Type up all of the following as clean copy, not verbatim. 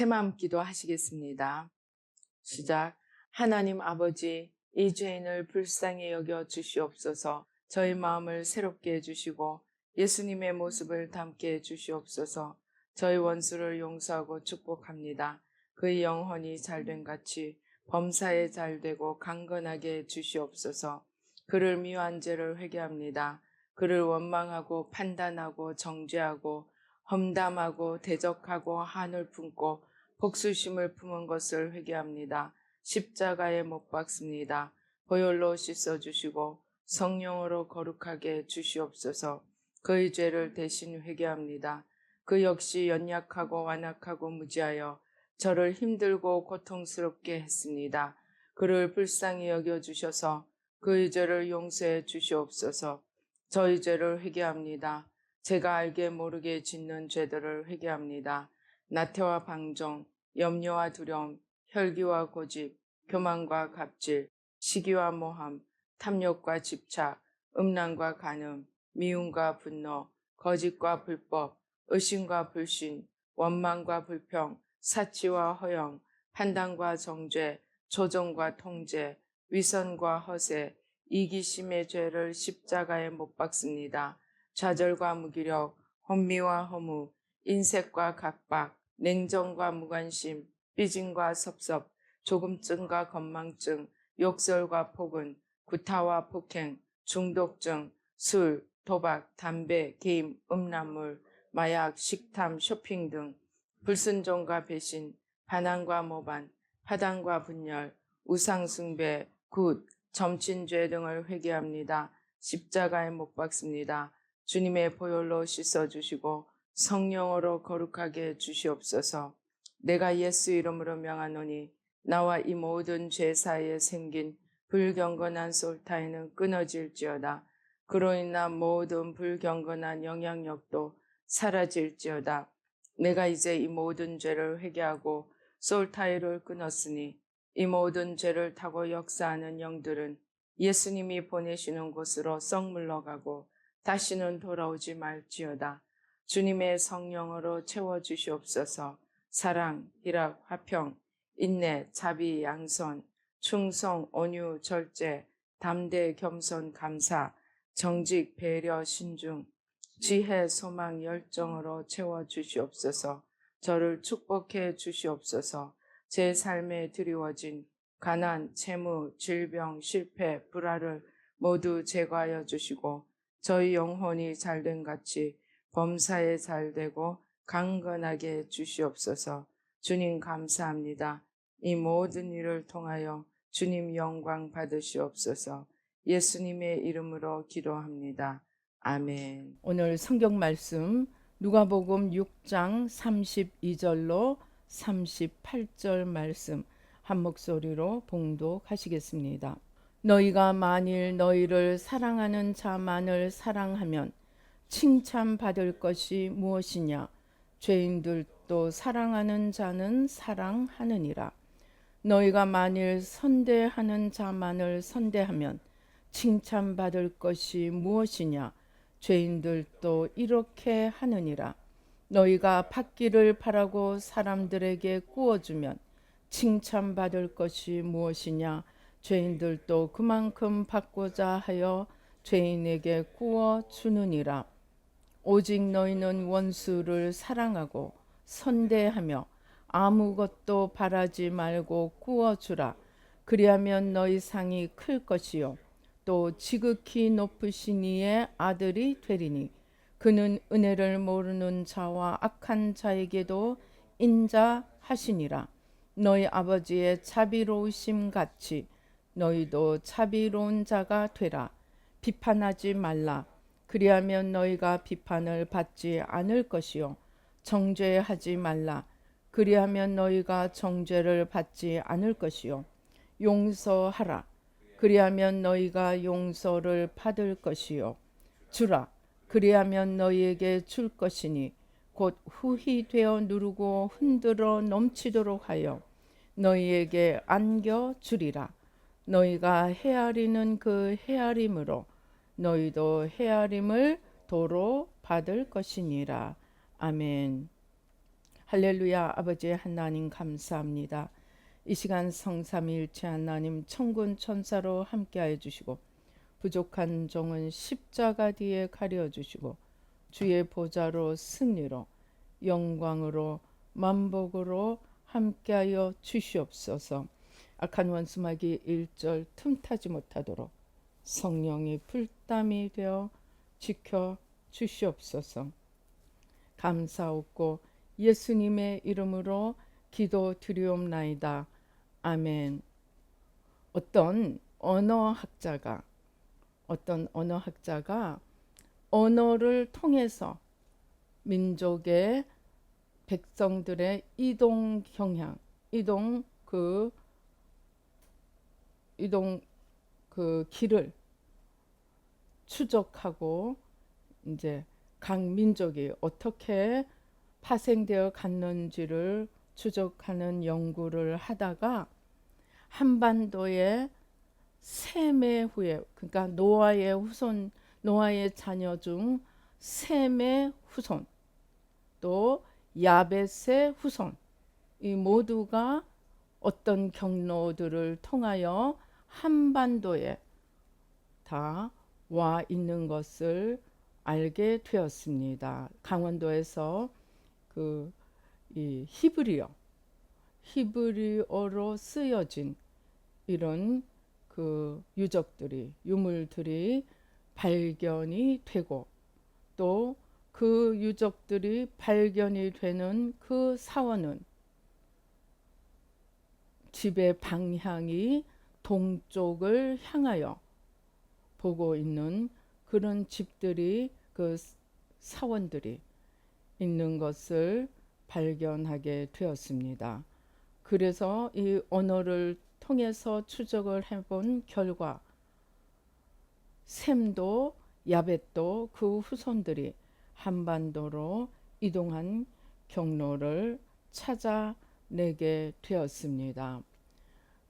새마음 기도하시겠습니다. 시작. 하나님 아버지, 이 죄인을 불쌍히 여겨 주시옵소서. 저희 마음을 새롭게 해주시고 예수님의 모습을 담게 해주시옵소서. 저희 원수를 용서하고 축복합니다. 그의 영혼이 잘된 같이 범사에 잘되고 강건하게 해주시옵소서. 그를 미워한 죄를 회개합니다. 그를 원망하고 판단하고 정죄하고 험담하고 대적하고 한을 품고 복수심을 품은 것을 회개합니다. 십자가에 못 박습니다. 보혈로 씻어주시고 성령으로 거룩하게 해주시옵소서. 그의 죄를 대신 회개합니다. 그 역시 연약하고 완악하고 무지하여 저를 힘들고 고통스럽게 했습니다. 그를 불쌍히 여겨주셔서 그의 죄를 용서해 주시옵소서. 저희 죄를 회개합니다. 제가 알게 모르게 짓는 죄들을 회개합니다. 나태와 방종, 염려와 두려움, 혈기와 고집, 교만과 갑질, 시기와 모함, 탐욕과 집착, 음란과 간음, 미움과 분노, 거짓과 불법, 의심과 불신, 원망과 불평, 사치와 허영, 판단과 정죄, 조종과 통제, 위선과 허세, 이기심의 죄를 십자가에 못 박습니다. 좌절과 무기력, 혼미와 허무, 인색과 각박, 냉정과 무관심, 삐짐과 섭섭, 조금증과 건망증, 욕설과 폭언, 구타와 폭행, 중독증, 술, 도박, 담배, 게임, 음란물, 마약, 식탐, 쇼핑 등 불순종과 배신, 반항과 모반, 파당과 분열, 우상숭배, 굿, 점친죄 등을 회개합니다. 십자가에 못 박습니다. 주님의 보혈로 씻어주시고 성령으로 거룩하게 해주시옵소서. 내가 예수 이름으로 명하노니 나와 이 모든 죄 사이에 생긴 불경건한 솔타이는 끊어질지어다. 그로 인한 모든 불경건한 영향력도 사라질지어다. 내가 이제 이 모든 죄를 회개하고 솔타이를 끊었으니 이 모든 죄를 타고 역사하는 영들은 예수님이 보내시는 곳으로 썩 물러가고 다시는 돌아오지 말지어다. 주님의 성령으로 채워주시옵소서. 사랑, 희락, 화평, 인내, 자비, 양선, 충성, 온유, 절제, 담대, 겸손, 감사, 정직, 배려, 신중, 지혜, 소망, 열정으로 채워주시옵소서. 저를 축복해 주시옵소서. 제 삶에 드리워진 가난, 채무, 질병, 실패, 불화를 모두 제거하여 주시고 저희 영혼이 잘된 같이 범사에 잘되고 강건하게 주시옵소서. 주님 감사합니다. 이 모든 일을 통하여 주님 영광 받으시옵소서. 예수님의 이름으로 기도합니다. 아멘. 오늘 성경 말씀 누가복음 6장 32절로 38절 말씀 한 목소리로 봉독하시겠습니다. 너희가 만일 너희를 사랑하는 자만을 사랑하면 칭찬받을 것이 무엇이냐? 죄인들도 사랑하는 자는 사랑하느니라. 너희가 만일 선대하는 자만을 선대하면 칭찬받을 것이 무엇이냐? 죄인들도 이렇게 하느니라. 너희가 받기를 바라고 사람들에게 구워주면 칭찬받을 것이 무엇이냐? 죄인들도 그만큼 받고자 하여 죄인에게 구워주느니라. 오직 너희는 원수를 사랑하고 선대하며 아무것도 바라지 말고 구워주라. 그리하면 너희 상이 클 것이요 또 지극히 높으신 이의 아들이 되리니 그는 은혜를 모르는 자와 악한 자에게도 인자하시니라. 너희 아버지의 자비로우심 같이 너희도 자비로운 자가 되라. 비판하지 말라. 그리하면 너희가 비판을 받지 않을 것이요 정죄하지 말라. 그리하면 너희가 정죄를 받지 않을 것이요 용서하라. 그리하면 너희가 용서를 받을 것이요 주라. 그리하면 너희에게 줄 것이니 곧 후히 되어 누르고 흔들어 넘치도록 하여 너희에게 안겨 주리라. 너희가 헤아리는 그 헤아림으로 너희도 헤아림을 도로 받을 것이니라. 아멘. 할렐루야. 아버지 하나님 감사합니다. 이 시간 성삼위일체 하나님 천군 천사로 함께하여 주시고 부족한 종은 십자가 뒤에 가려 주시고 주의 보좌로 승리로 영광으로 만복으로 함께하여 주시옵소서. 악한 원수마귀 1절 틈타지 못하도록 성령이 불담이 되어 지켜 주시옵소서. 감사옵고 예수님의 이름으로 기도 드리옵나이다. 아멘. 어떤 언어학자가 언어를 통해서 민족의 백성들의 이동 경향, 이동 그 길을 추적하고 이제 각 민족이 어떻게 파생되어 갔는지를 추적하는 연구를 하다가 한반도의 셈의 후예, 그러니까 노아의 자녀 중 셈의 후손, 또 야벳의 후손, 이 모두가 어떤 경로들을 통하여 한반도에 다 와 있는 것을 알게 되었습니다. 강원도에서 이 히브리어로 쓰여진 이런 유물들이 발견이 되고, 또 그 유적들이 발견이 되는 그 사원은 집의 방향이 동쪽을 향하여 보고 있는 그런 집들이, 그 사원들이 있는 것을 발견하게 되었습니다. 그래서 이 언어를 통해서 추적을 해본 결과 셈도 야벳도 그 후손들이 한반도로 이동한 경로를 찾아내게 되었습니다.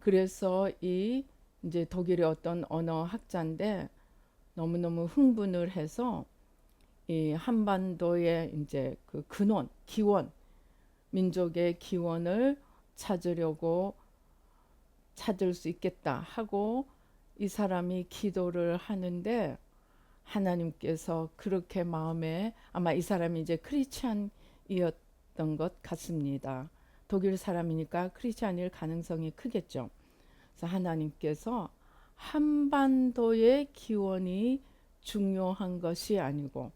그래서 이제 독일의 어떤 언어 학자인데 너무너무 흥분을 해서 이 한반도의 이제 그 근원, 기원, 민족의 기원을 찾을 수 있겠다 하고 이 사람이 기도를 하는데, 하나님께서 그렇게 마음에, 아마 이 사람이 이제 크리스찬이었던 것 같습니다. 독일 사람이니까 크리스찬일 가능성이 크겠죠. 그래서 하나님께서 한반도의 기원이 중요한 것이 아니고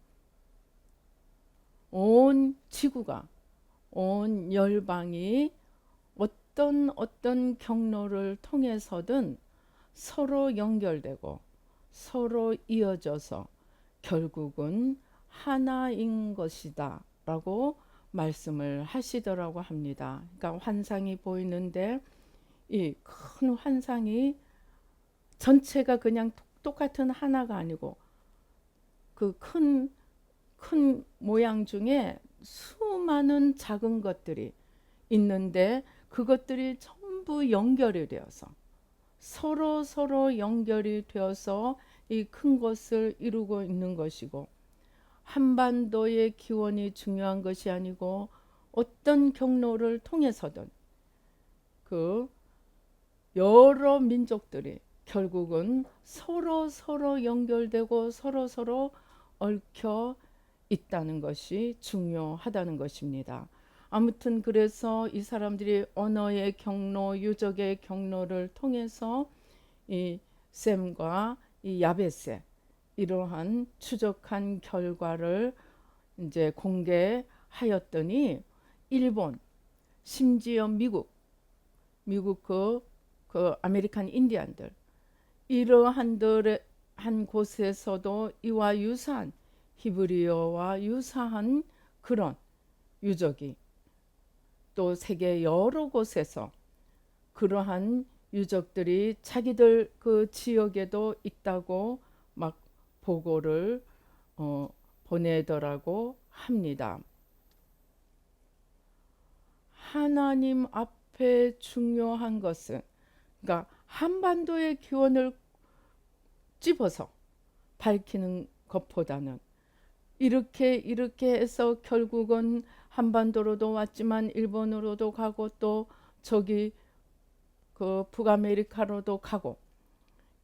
온 지구가, 온 열방이 어떤 경로를 통해서든 서로 연결되고 서로 이어져서 결국은 하나인 것이다 라고 말씀을 하시더라고 합니다. 그러니까 환상이 보이는데 이 큰 환상이 전체가 그냥 똑같은 하나가 아니고 그 큰 모양 중에 수많은 작은 것들이 있는데 그것들이 전부 연결이 되어서 서로 연결이 되어서 이 큰 것을 이루고 있는 것이고, 한반도의 기원이 중요한 것이 아니고 어떤 경로를 통해서든 그 여러 민족들이 결국은 서로 연결되고 서로 얽혀 있다는 것이 중요하다는 것입니다. 아무튼 그래서 이 사람들이 언어의 경로, 유적의 경로를 통해서 이 셈과 이 야벳의 이러한 추적한 결과를 이제 공개하였더니 일본, 심지어 미국 그 아메리칸 인디안들, 이러한 곳에서도 이와 유사한 히브리어와 유사한 그런 유적이 또 세계 여러 곳에서 그러한 유적들이 자기들 그 지역에도 있다고 막 보고를 보내더라고 합니다. 하나님 앞에 중요한 것은, 그러니까 한반도의 기원을 집어서 밝히는 것보다는 이렇게 해서 결국은 한반도로도 왔지만 일본으로도 가고 또 저기 그 북아메리카로도 가고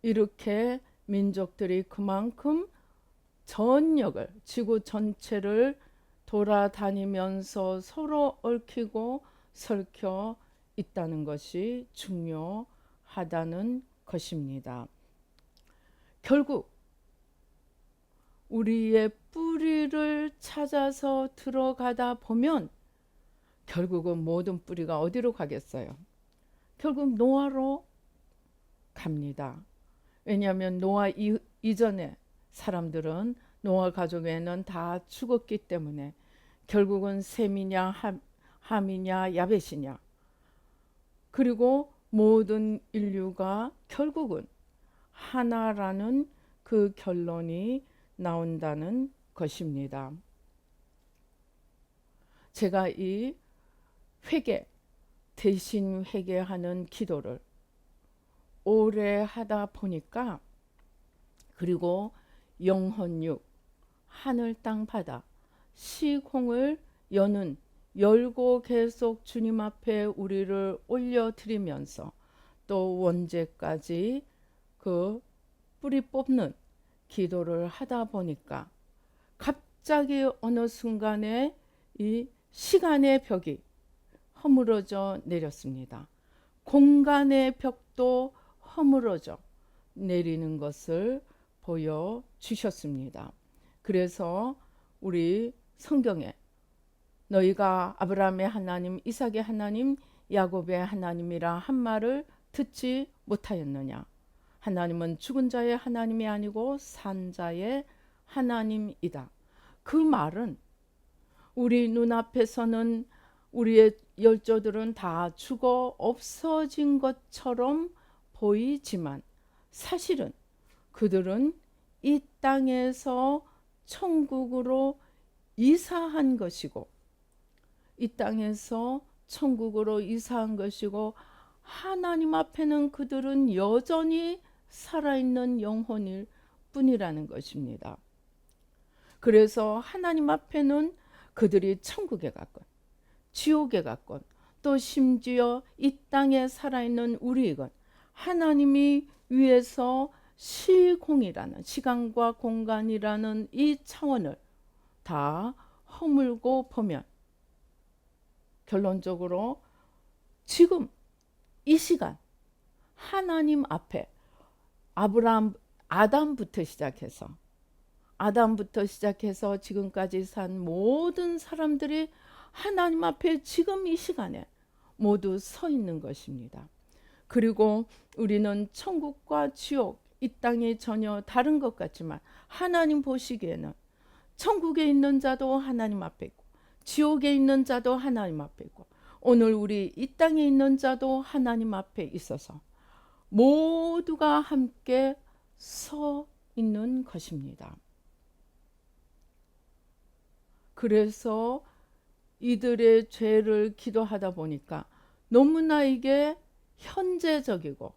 이렇게 민족들이 그만큼 전역을 지구 전체를 돌아다니면서 서로 얽히고 설켜 있다는 것이 중요하다는 것입니다. 결국 우리의 뿌리를 찾아서 들어가다 보면 결국은 모든 뿌리가 어디로 가겠어요? 결국 노아로 갑니다. 왜냐하면 노아 이전에 사람들은 노아 가족에는 다 죽었기 때문에 결국은 셈이냐 함이냐 야벳이냐, 그리고 모든 인류가 결국은 하나라는 그 결론이 나온다는 것입니다. 제가 이 대신 회개하는 기도를 오래 하다 보니까, 그리고 영혼육, 하늘 땅 바다, 시공을 열고 계속 주님 앞에 우리를 올려드리면서 또 원죄까지 그 뿌리 뽑는 기도를 하다 보니까 갑자기 어느 순간에 이 시간의 벽이 허물어져 내렸습니다. 공간의 벽도 허물어져 내리는 것을 보여주셨습니다. 그래서 우리 성경에 너희가 아브라함의 하나님, 이삭의 하나님, 야곱의 하나님이라 한 말을 듣지 못하였느냐? 하나님은 죽은 자의 하나님이 아니고 산 자의 하나님이다. 그 말은 우리 눈앞에서는 우리의 열조들은 다 죽어 없어진 것처럼 보이지만 사실은 그들은 이 땅에서 천국으로 이사한 것이고, 이 땅에서 천국으로 이사한 것이고, 하나님 앞에는 그들은 여전히 살아있는 영혼일 뿐이라는 것입니다. 그래서 하나님 앞에는 그들이 천국에 갔건 지옥에 갔건 또 심지어 이 땅에 살아있는 우리이건 하나님이 위에서 시공이라는, 시간과 공간이라는 이 차원을 다 허물고 보면 결론적으로 지금 이 시간 하나님 앞에 아담부터 시작해서 지금까지 산 모든 사람들이 하나님 앞에 지금 이 시간에 모두 서 있는 것입니다. 그리고 우리는 천국과 지옥, 이 땅이 전혀 다른 것 같지만 하나님 보시기에는 천국에 있는 자도 하나님 앞에 있고 지옥에 있는 자도 하나님 앞에 있고 오늘 우리 이 땅에 있는 자도 하나님 앞에 있어서 모두가 함께 서 있는 것입니다. 그래서 이들의 죄를 기도하다 보니까 너무나 이게 현재적이고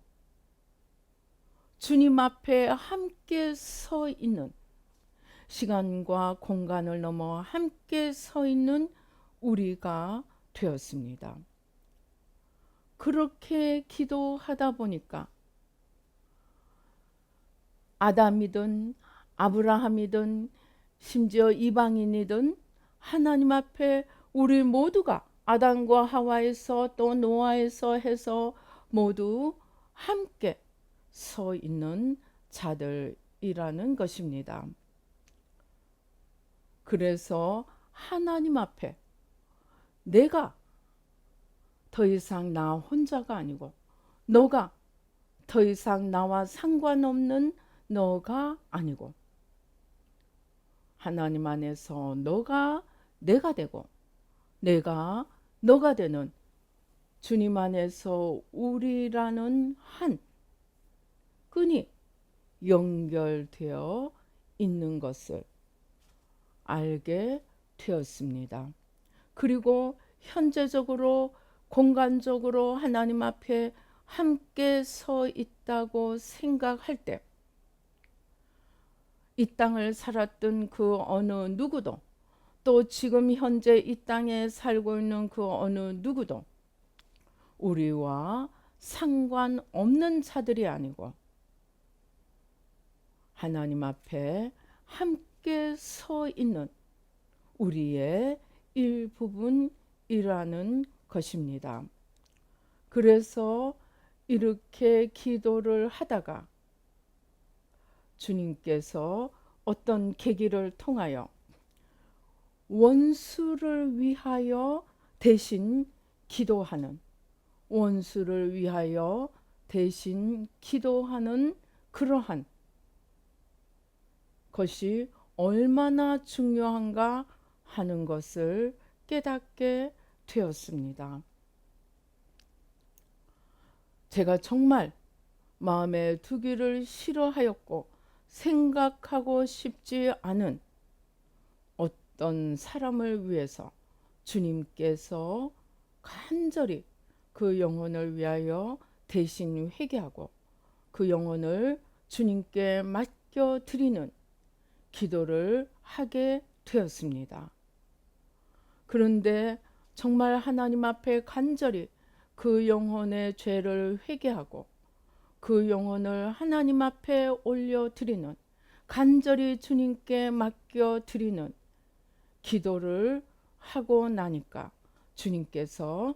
주님 앞에 함께 서 있는, 시간과 공간을 넘어 함께 서 있는 우리가 되었습니다. 그렇게 기도하다 보니까 아담이든 아브라함이든 심지어 이방인이든 하나님 앞에 우리 모두가 아담과 하와에서 또 노아에서 해서 모두 함께 서 있는 자들이라는 것입니다. 그래서 하나님 앞에 내가 더 이상 나 혼자가 아니고 너가 더 이상 나와 상관없는 너가 아니고 하나님 안에서 너가 내가 되고 내가 너가 되는 주님 안에서 우리라는 한 끈이 연결되어 있는 것을 알게 되었습니다. 그리고 현재적으로 공간적으로 하나님 앞에 함께 서 있다고 생각할 때 이 땅을 살았던 그 어느 누구도 또 지금 현재 이 땅에 살고 있는 그 어느 누구도 우리와 상관없는 자들이 아니고 하나님 앞에 함께 서 있는 우리의 일부분이라는 것입니다. 그래서 이렇게 기도를 하다가 주님께서 어떤 계기를 통하여 원수를 위하여 대신 기도하는, 원수를 위하여 대신 기도하는 그러한 것이 얼마나 중요한가 하는 것을 깨닫게 되었습니다. 제가 정말 마음에 두기를 싫어하였고 생각하고 싶지 않은 어떤 사람을 위해서 주님께서 간절히 그 영혼을 위하여 대신 회개하고 그 영혼을 주님께 맡겨 드리는 기도를 하게 되었습니다. 그런데 정말 하나님 앞에 간절히 그 영혼의 죄를 회개하고 그 영혼을 하나님 앞에 올려드리는, 간절히 주님께 맡겨드리는 기도를 하고 나니까 주님께서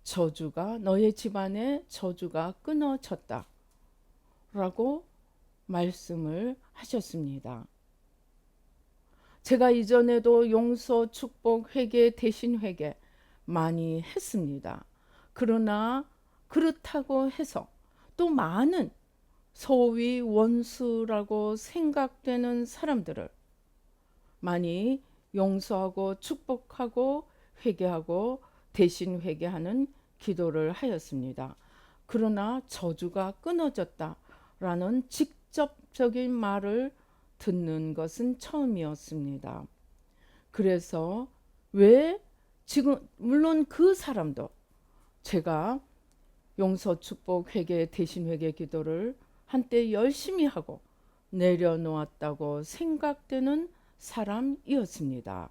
저주가, 너의 집안에 저주가 끊어졌다 라고 말씀을 하셨습니다. 제가 이전에도 용서, 축복, 회개, 대신 회개 많이 했습니다. 그러나 그렇다고 해서 또 많은 소위 원수라고 생각되는 사람들을 많이 용서하고 축복하고 회개하고 대신 회개하는 기도를 하였습니다. 그러나 저주가 끊어졌다라는 직접적인 말을 듣는 것은 처음이었습니다. 그래서 왜 지금 물론 그 사람도 제가 용서, 축복, 회개, 대신 회개 기도를 한때 열심히 하고 내려놓았다고 생각되는 사람이었습니다.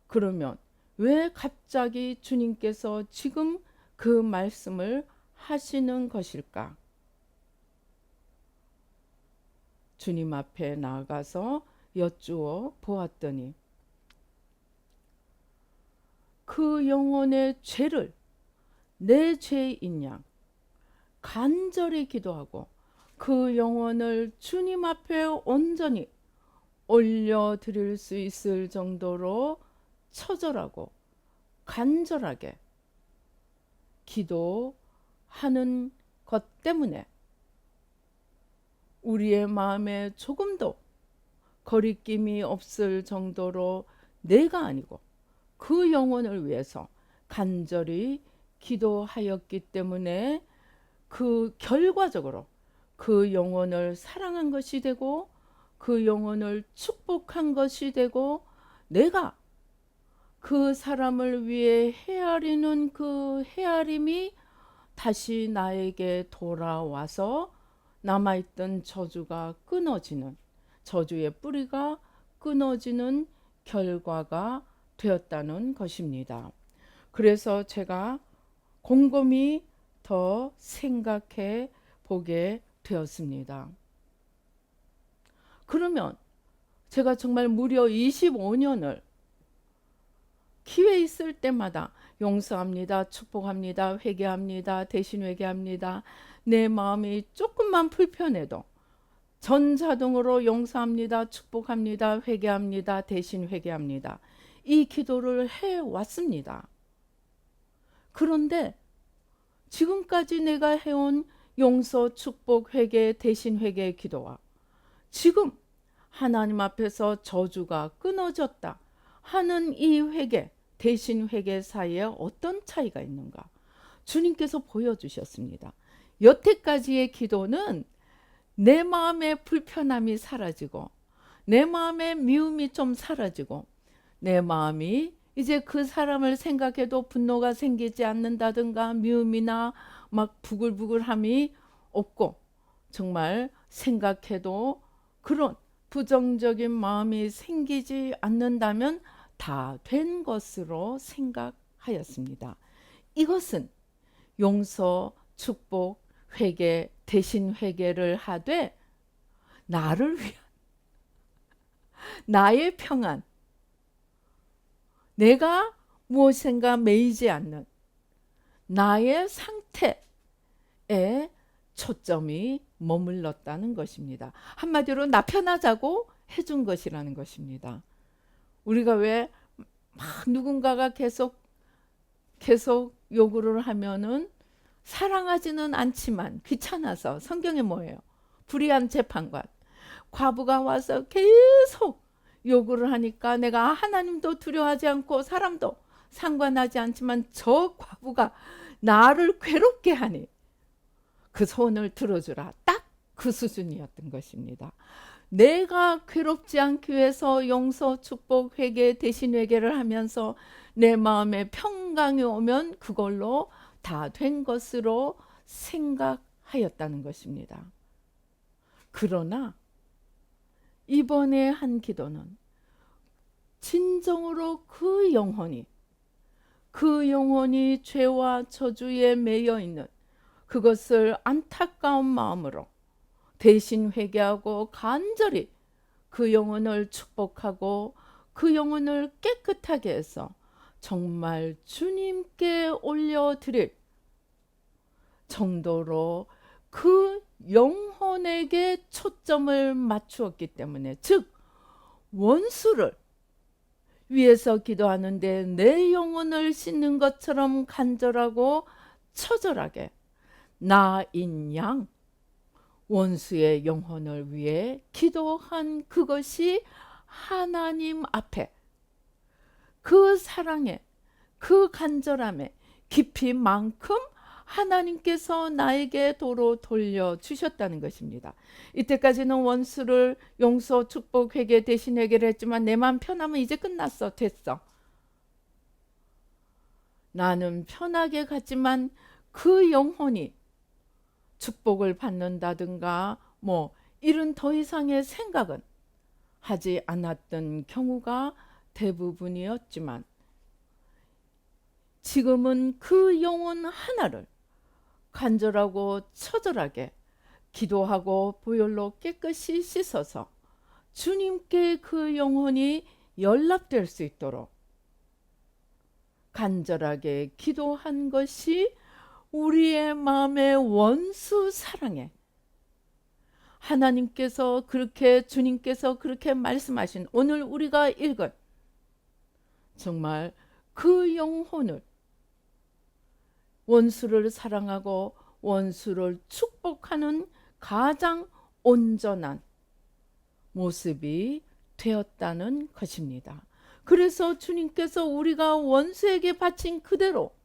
그러면 왜 갑자기 주님께서 지금 그 말씀을 하시는 것일까? 주님 앞에 나아가서 여쭈어 보았더니 그 영혼의 죄를 내 죄인 양 간절히 기도하고 그 영혼을 주님 앞에 온전히 올려드릴 수 있을 정도로 처절하고 간절하게 기도하는 것 때문에 우리의 마음에 조금도 거리낌이 없을 정도로 내가 아니고 그 영혼을 위해서 간절히 기도하였기 때문에 그 결과적으로 그 영혼을 사랑한 것이 되고 그 영혼을 축복한 것이 되고 내가 그 사람을 위해 헤아리는 그 헤아림이 다시 나에게 돌아와서 남아있던 저주가 끊어지는, 저주의 뿌리가 끊어지는 결과가 되었다는 것입니다. 그래서 제가 곰곰이 더 생각해 보게 되었습니다. 그러면 제가 정말 무려 25년을 기회 있을 때마다 용서합니다, 축복합니다, 회개합니다, 대신 회개합니다. 내 마음이 조금만 불편해도 전자동으로 용서합니다, 축복합니다, 회개합니다, 대신 회개합니다. 이 기도를 해왔습니다. 그런데 지금까지 내가 해온 용서, 축복, 회개, 대신 회개의 기도와 지금 하나님 앞에서 저주가 끊어졌다 하는 이 회개, 대신 회개 사이에 어떤 차이가 있는가? 주님께서 보여주셨습니다. 여태까지의 기도는 내 마음의 불편함이 사라지고 내 마음의 미움이 좀 사라지고 내 마음이 이제 그 사람을 생각해도 분노가 생기지 않는다든가 미움이나 막 부글부글함이 없고 정말 생각해도 그런 부정적인 마음이 생기지 않는다면 다 된 것으로 생각하였습니다. 이것은 용서, 축복, 회개, 대신 회개를 하되 나를 위한 나의 평안, 내가 무엇인가 매이지 않는 나의 상태에 초점이 머물렀다는 것입니다. 한마디로 나 편하자고 해준 것이라는 것입니다. 우리가 왜 막 누군가가 계속 요구를 하면은 사랑하지는 않지만 귀찮아서, 성경에 뭐예요? 불의한 재판관, 과부가 와서 계속 요구를 하니까 내가 하나님도 두려워하지 않고 사람도 상관하지 않지만 저 과부가 나를 괴롭게 하니 그 소원을 들어주라. 딱 그 수준이었던 것입니다. 내가 괴롭지 않기 위해서 용서, 축복, 회개, 대신 회개를 하면서 내 마음에 평강이 오면 그걸로 다 된 것으로 생각하였다는 것입니다. 그러나 이번에 한 기도는 진정으로 그 영혼이 죄와 저주에 매여 있는 그것을 안타까운 마음으로 대신 회개하고 간절히 그 영혼을 축복하고 그 영혼을 깨끗하게 해서 정말 주님께 올려드릴 정도로 그 영혼에게 초점을 맞추었기 때문에, 즉 원수를 위해서 기도하는데 내 영혼을 씻는 것처럼 간절하고 처절하게 나인 양 원수의 영혼을 위해 기도한 그것이 하나님 앞에 그 사랑에, 그 간절함에 깊이만큼 하나님께서 나에게 도로 돌려주셨다는 것입니다. 이때까지는 원수를 용서, 축복, 회개, 대신 회개를 했지만 내 마음 편하면 이제 끝났어, 됐어. 나는 편하게 갔지만 그 영혼이 축복을 받는다든가 이런 더 이상의 생각은 하지 않았던 경우가 대부분이었지만, 지금은 그 영혼 하나를 간절하고 처절하게 기도하고 보혈로 깨끗이 씻어서 주님께 그 영혼이 연락될 수 있도록 간절하게 기도한 것이 우리의 마음의 원수 사랑에 하나님께서 그렇게, 주님께서 그렇게 말씀하신 오늘 우리가 읽은 정말 그 영혼을, 원수를 사랑하고 원수를 축복하는 가장 온전한 모습이 되었다는 것입니다. 그래서 주님께서 우리가 원수에게 바친 그대로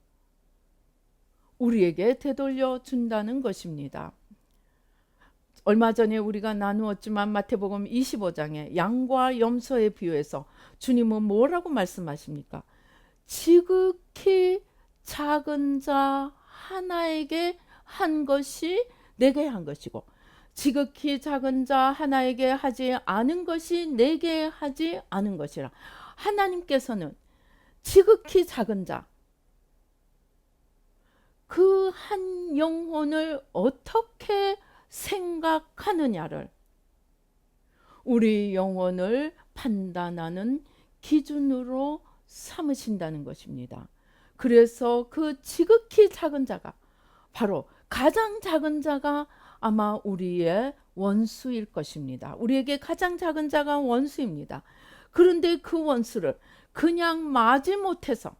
우리에게 되돌려 준다는 것입니다. 얼마 전에 우리가 나누었지만 마태복음 25장에 양과 염소에 비유해서 주님은 뭐라고 말씀하십니까? 지극히 작은 자 하나에게 한 것이 내게 한 것이고, 지극히 작은 자 하나에게 하지 않은 것이 내게 하지 않은 것이라. 하나님께서는 지극히 작은 자, 그 한 영혼을 어떻게 생각하느냐를 우리 영혼을 판단하는 기준으로 삼으신다는 것입니다. 그래서 그 지극히 작은 자가, 바로 가장 작은 자가 아마 우리의 원수일 것입니다. 우리에게 가장 작은 자가 원수입니다. 그런데 그 원수를 그냥 마지못해서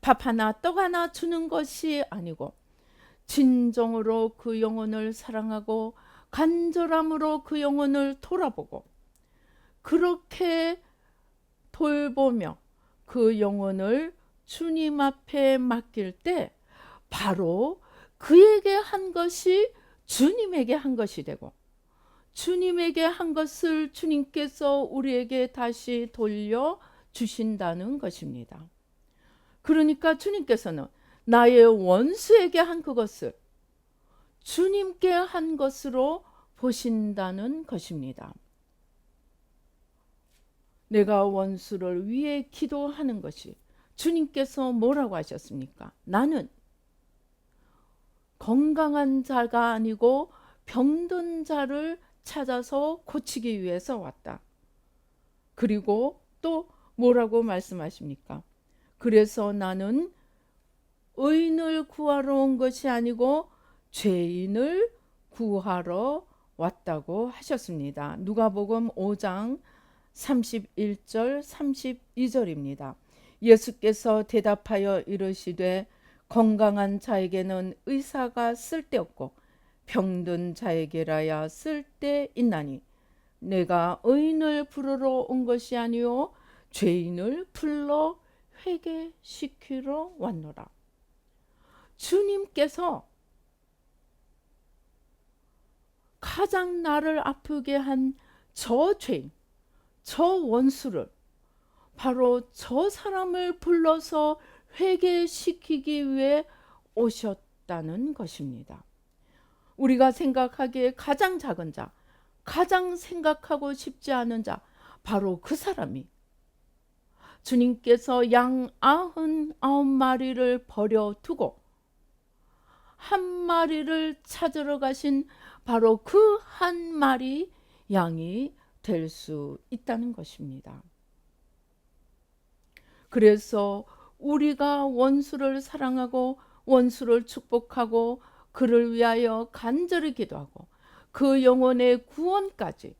밥 하나 떡 하나 주는 것이 아니고 진정으로 그 영혼을 사랑하고 간절함으로 그 영혼을 돌아보고 그렇게 돌보며 그 영혼을 주님 앞에 맡길 때 바로 그에게 한 것이 주님에게 한 것이 되고, 주님에게 한 것을 주님께서 우리에게 다시 돌려 주신다는 것입니다. 그러니까 주님께서는 나의 원수에게 한 그것을 주님께 한 것으로 보신다는 것입니다. 내가 원수를 위해 기도하는 것이 주님께서 뭐라고 하셨습니까? 나는 건강한 자가 아니고 병든 자를 찾아서 고치기 위해서 왔다. 그리고 또 뭐라고 말씀하십니까? 그래서 나는 의인을 구하러 온 것이 아니고 죄인을 구하러 왔다고 하셨습니다. 누가복음 5장 31절 32절입니다. 예수께서 대답하여 이르시되 건강한 자에게는 의사가 쓸데없고 병든 자에게라야 쓸데있나니 내가 의인을 부르러 온 것이 아니요 죄인을 불러 회개시키러 왔노라. 주님께서 가장 나를 아프게 한 저 죄인, 저 원수를 바로 저 사람을 불러서 회개시키기 위해 오셨다는 것입니다. 우리가 생각하기에 가장 작은 자, 가장 생각하고 싶지 않은 자, 바로 그 사람이 주님께서 양 99마리를 버려두고 한 마리를 찾으러 가신 바로 그 한 마리 양이 될 수 있다는 것입니다. 그래서 우리가 원수를 사랑하고 원수를 축복하고 그를 위하여 간절히 기도하고 그 영혼의 구원까지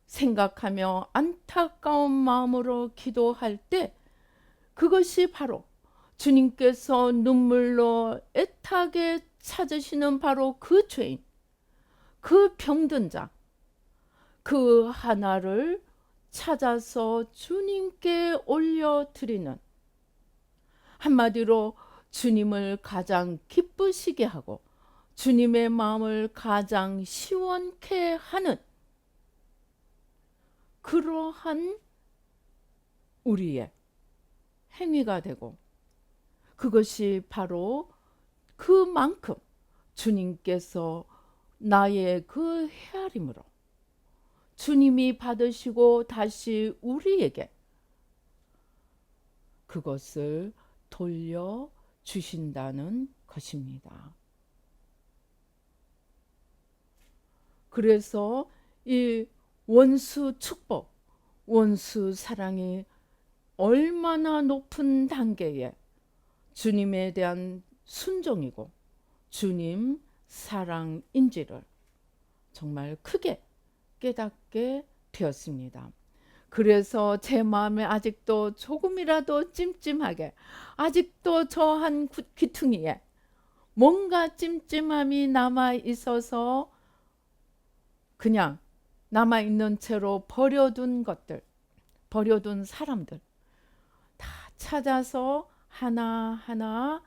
생각하며 안타까운 마음으로 기도할 때 그것이 바로 주님께서 눈물로 애타게 찾으시는 바로 그 죄인, 그 병든 자, 그 하나를 찾아서 주님께 올려드리는, 한마디로 주님을 가장 기쁘시게 하고 주님의 마음을 가장 시원케 하는 그러한 우리의 행위가 되고, 그것이 바로 그만큼 주님께서 나의 그 헤아림으로 주님이 받으시고 다시 우리에게 그것을 돌려주신다는 것입니다. 그래서 이 원수 축복, 원수 사랑이 얼마나 높은 단계에 주님에 대한 순종이고 주님 사랑인지를 정말 크게 깨닫게 되었습니다. 그래서 제 마음에 아직도 조금이라도 찜찜하게, 아직도 저 한 귀퉁이에 뭔가 찜찜함이 남아 있어서 그냥 남아있는 채로 버려둔 것들, 버려둔 사람들 다 찾아서 하나하나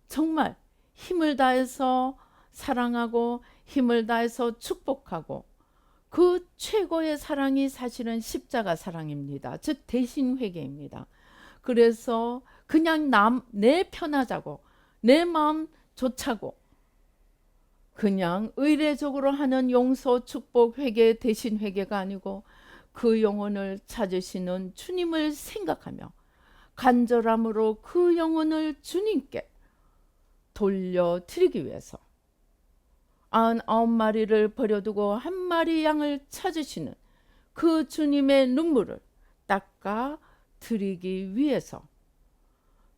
정말 힘을 다해서 사랑하고 힘을 다해서 축복하고, 그 최고의 사랑이 사실은 십자가 사랑입니다. 즉 대신 회개입니다. 그래서 그냥 내 편하자고 내 마음 좋자고 그냥 의례적으로 하는 용서, 축복, 회개, 대신 회개가 아니고 그 영혼을 찾으시는 주님을 생각하며 간절함으로 그 영혼을 주님께 돌려드리기 위해서 99마리를 버려두고 한 마리 양을 찾으시는 그 주님의 눈물을 닦아 드리기 위해서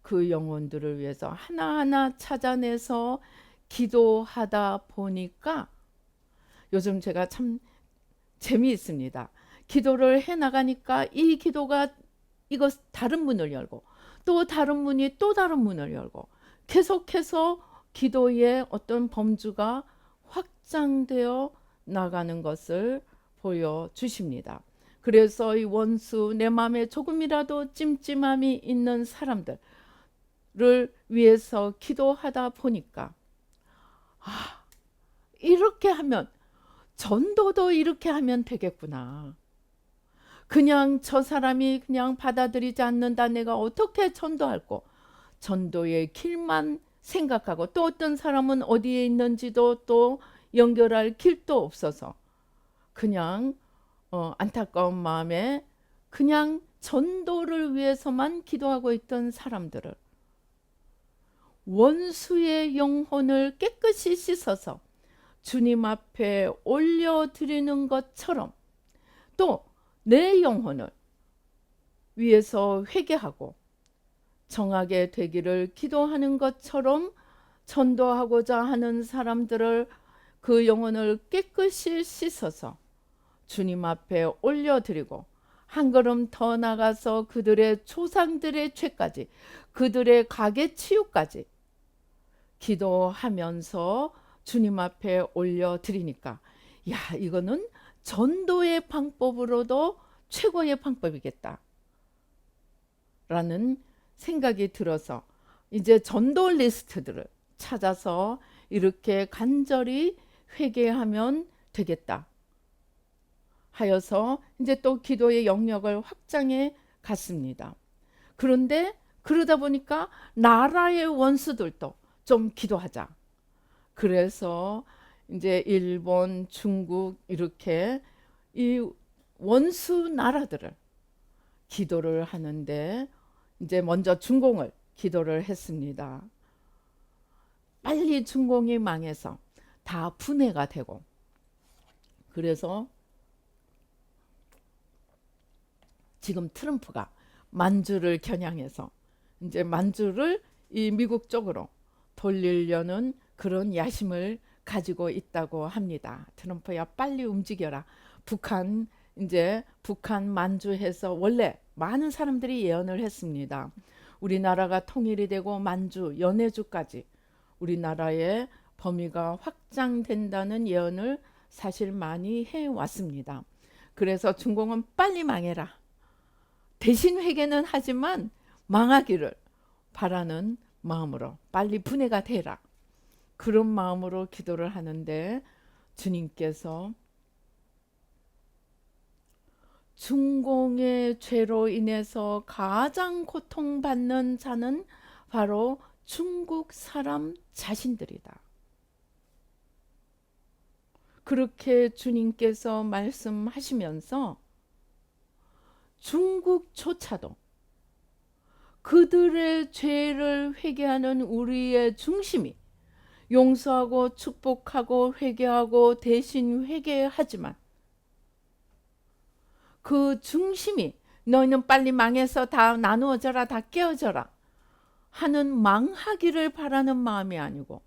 그 영혼들을 위해서 하나하나 찾아내서 기도하다 보니까 요즘 제가 참 재미있습니다. 기도를 해나가니까 이 기도가 이거 다른 문을 열고 또 다른 문이 또 다른 문을 열고 계속해서 기도의 어떤 범주가 확장되어 나가는 것을 보여주십니다. 그래서 이 원수, 내 마음에 조금이라도 찜찜함이 있는 사람들을 위해서 기도하다 보니까 이렇게 하면, 전도도 이렇게 하면 되겠구나. 그냥 저 사람이 그냥 받아들이지 않는다, 내가 어떻게 전도할꼬. 전도의 길만 생각하고 또 어떤 사람은 어디에 있는지도 또 연결할 길도 없어서 그냥 안타까운 마음에 그냥 전도를 위해서만 기도하고 있던 사람들을 원수의 영혼을 깨끗이 씻어서 주님 앞에 올려드리는 것처럼 또 내 영혼을 위해서 회개하고 정하게 되기를 기도하는 것처럼 전도하고자 하는 사람들을 그 영혼을 깨끗이 씻어서 주님 앞에 올려드리고 한 걸음 더 나가서 그들의 조상들의 죄까지 그들의 가게 치유까지 기도하면서 주님 앞에 올려드리니까 야, 이거는 전도의 방법으로도 최고의 방법이겠다 라는 생각이 들어서 이제 전도 리스트들을 찾아서 이렇게 간절히 회개하면 되겠다 하여서 이제 또 기도의 영역을 확장해 갔습니다. 그런데 그러다 보니까 나라의 원수들도 좀 기도하자. 그래서 이제 일본, 중국 이렇게 이 원수 나라들을 기도를 하는데 이제 먼저 중공을 기도를 했습니다. 빨리 중공이 망해서 다 분해가 되고 그래서 지금 트럼프가 만주를 겨냥해서 이제 만주를 이 미국 쪽으로 돌리려는 그런 야심을 가지고 있다고 합니다. 트럼프야 빨리 움직여라. 북한 만주해서 원래 많은 사람들이 예언을 했습니다. 우리나라가 통일이 되고 만주, 연해주까지 우리나라의 범위가 확장된다는 예언을 사실 많이 해왔습니다. 그래서 중공은 빨리 망해라. 대신 회개는 하지만 망하기를 바라는 마음으로 빨리 분해가 되라. 그런 마음으로 기도를 하는데 주님께서 중공의 죄로 인해서 가장 고통받는 자는 바로 중국 사람 자신들이다. 그렇게 주님께서 말씀하시면서 중국조차도 그들의 죄를 회개하는 우리의 중심이 용서하고 축복하고 회개하고 대신 회개하지만 그 중심이 너희는 빨리 망해서 다 나누어져라, 다 깨어져라 하는 망하기를 바라는 마음이 아니고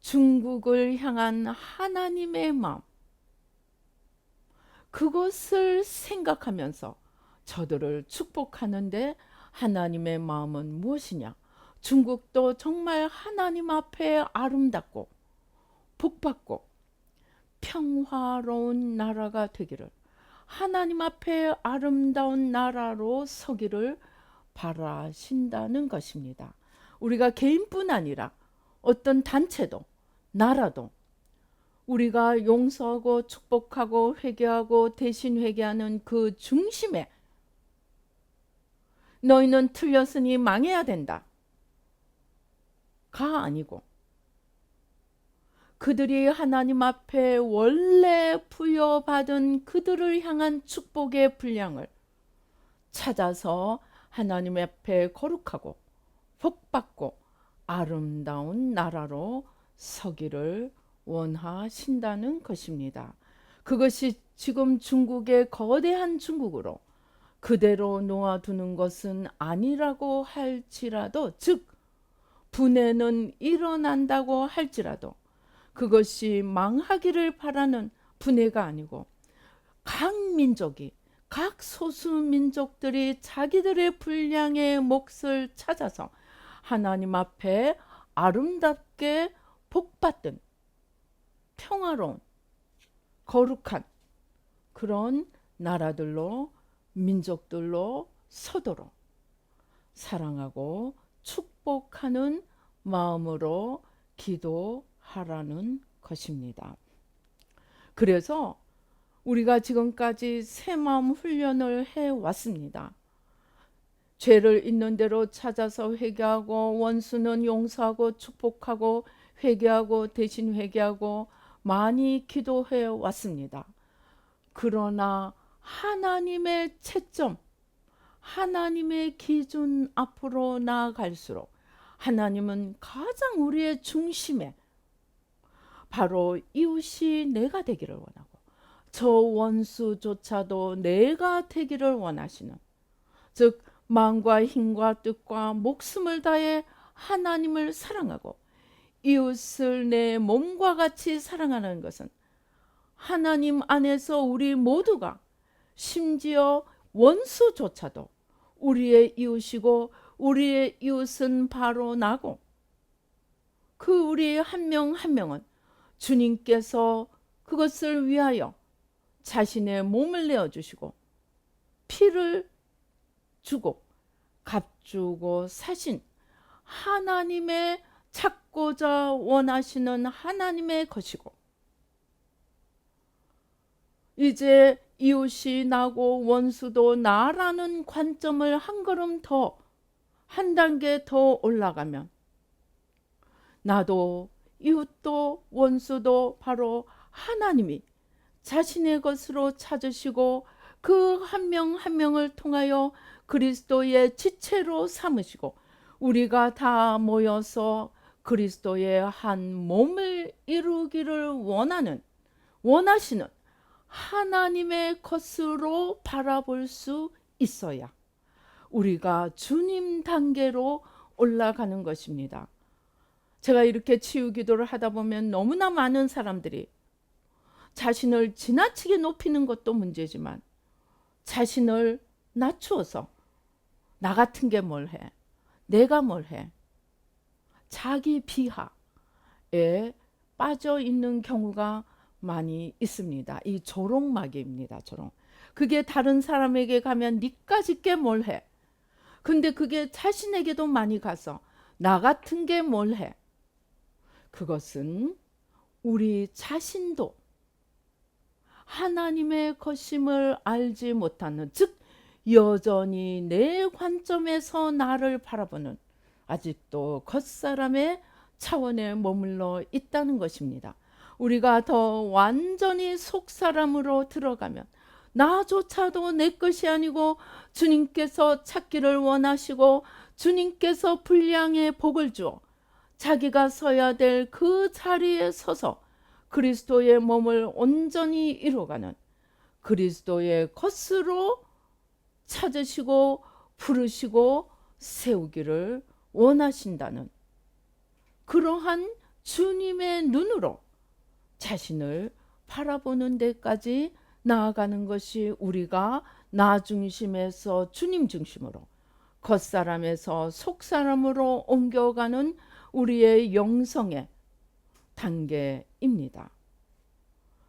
중국을 향한 하나님의 마음, 그것을 생각하면서 저들을 축복하는데 하나님의 마음은 무엇이냐? 중국도 정말 하나님 앞에 아름답고 복받고 평화로운 나라가 되기를, 하나님 앞에 아름다운 나라로 서기를 바라신다는 것입니다. 우리가 개인뿐 아니라 어떤 단체도 나라도 우리가 용서하고 축복하고 회개하고 대신 회개하는 그 중심에 너희는 틀렸으니 망해야 된다 가 아니고 그들이 하나님 앞에 원래 부여받은 그들을 향한 축복의 분량을 찾아서 하나님 앞에 거룩하고 복받고 아름다운 나라로 서기를 원하신다는 것입니다. 그것이 지금 중국의 거대한 중국으로 그대로 놓아두는 것은 아니라고 할지라도, 즉 분해는 일어난다고 할지라도 그것이 망하기를 바라는 분해가 아니고 각 민족이, 각 소수민족들이 자기들의 분량의 몫을 찾아서 하나님 앞에 아름답게 복받든 평화로운 거룩한 그런 나라들로, 민족들로 서도록 사랑하고 축복하는 마음으로 기도하라는 것입니다. 그래서 우리가 지금까지 새 마음 훈련을 해왔습니다. 죄를 있는 대로 찾아서 회개하고, 원수는 용서하고 축복하고, 회개하고 대신 회개하고 많이 기도해 왔습니다. 그러나 하나님의 채점, 하나님의 기준 앞으로 나아갈수록 하나님은 가장 우리의 중심에 바로 이웃이 내가 되기를 원하고 저 원수조차도 내가 되기를 원하시는, 즉 마음과 힘과 뜻과 목숨을 다해 하나님을 사랑하고 이웃을 내 몸과 같이 사랑하는 것은 하나님 안에서 우리 모두가 심지어 원수조차도 우리의 이웃이고 우리의 이웃은 바로 나고 그 우리 한 명 한 명은 주님께서 그것을 위하여 자신의 몸을 내어주시고 피를 주고 값주고 사신 하나님의 찾고자 원하시는 하나님의 것이고, 이제 이웃이 나고 원수도 나라는 관점을 한 걸음 더, 한 단계 더 올라가면 나도 이웃도 원수도 바로 하나님이 자신의 것으로 찾으시고 그 한 명 한 명을 통하여 그리스도의 지체로 삼으시고 우리가 다 모여서 그리스도의 한 몸을 이루기를 원하시는 하나님의 것으로 바라볼 수 있어야 우리가 주님 단계로 올라가는 것입니다. 제가 이렇게 치유 기도를 하다 보면 너무나 많은 사람들이 자신을 지나치게 높이는 것도 문제지만 자신을 낮추어서 나 같은 게 뭘 해? 내가 뭘 해? 자기 비하에 빠져 있는 경우가 많이 있습니다. 이 조롱마귀입니다. 조롱. 그게 다른 사람에게 가면 니까짓 게 뭘 해? 근데 그게 자신에게도 많이 가서 나 같은 게 뭘 해? 그것은 우리 자신도 하나님의 것임을 알지 못하는, 즉 여전히 내 관점에서 나를 바라보는 아직도 겉사람의 차원에 머물러 있다는 것입니다. 우리가 더 완전히 속사람으로 들어가면 나조차도 내 것이 아니고 주님께서 찾기를 원하시고 주님께서 분량의 복을 주어 자기가 서야 될 그 자리에 서서 그리스도의 몸을 온전히 이루어가는 그리스도의 것으로 찾으시고 부르시고 세우기를 원하신다는 그러한 주님의 눈으로 자신을 바라보는 데까지 나아가는 것이 우리가 나 중심에서 주님 중심으로, 겉사람에서 속사람으로 옮겨가는 우리의 영성의 단계입니다.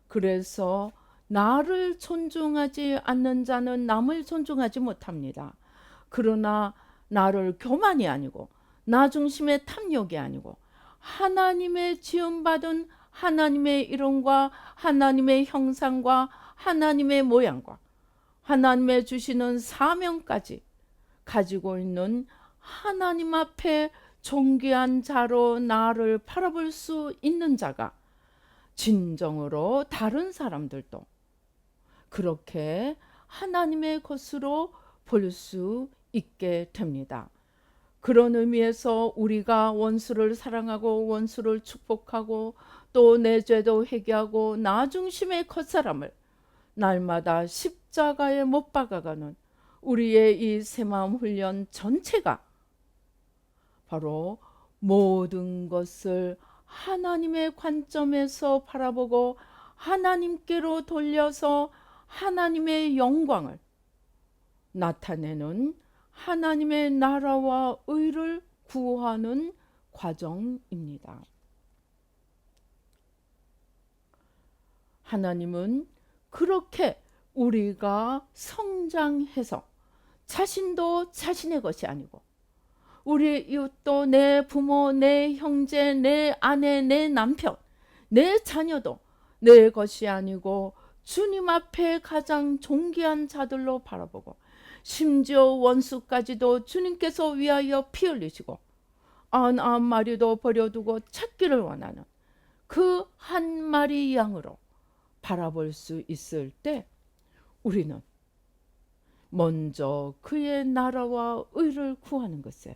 그래서 나를 존중하지 않는 자는 남을 존중하지 못합니다. 그러나 나를 교만이 아니고 나 중심의 탐욕이 아니고 하나님의 지음받은 하나님의 이름과 하나님의 형상과 하나님의 모양과 하나님의 주시는 사명까지 가지고 있는 하나님 앞에 존귀한 자로 나를 바라볼 수 있는 자가 진정으로 다른 사람들도 그렇게 하나님의 것으로 볼 수 있게 됩니다. 그런 의미에서 우리가 원수를 사랑하고 원수를 축복하고 또 내 죄도 회개하고 나 중심의 겉사람을 날마다 십자가에 못 박아가는 우리의 이 새마음 훈련 전체가 바로 모든 것을 하나님의 관점에서 바라보고 하나님께로 돌려서 하나님의 영광을 나타내는 하나님의 나라와 의를 구하는 과정입니다. 하나님은 그렇게 우리가 성장해서 자신도 자신의 것이 아니고 우리 이웃도 내 부모, 내 형제, 내 아내, 내 남편, 내 자녀도 내 것이 아니고 주님 앞에 가장 존귀한 자들로 바라보고 심지어 원수까지도 주님께서 위하여 피 흘리시고 한 마리도 버려두고 찾기를 원하는 그 한 마리 양으로 바라볼 수 있을 때 우리는 먼저 그의 나라와 의를 구하는 것에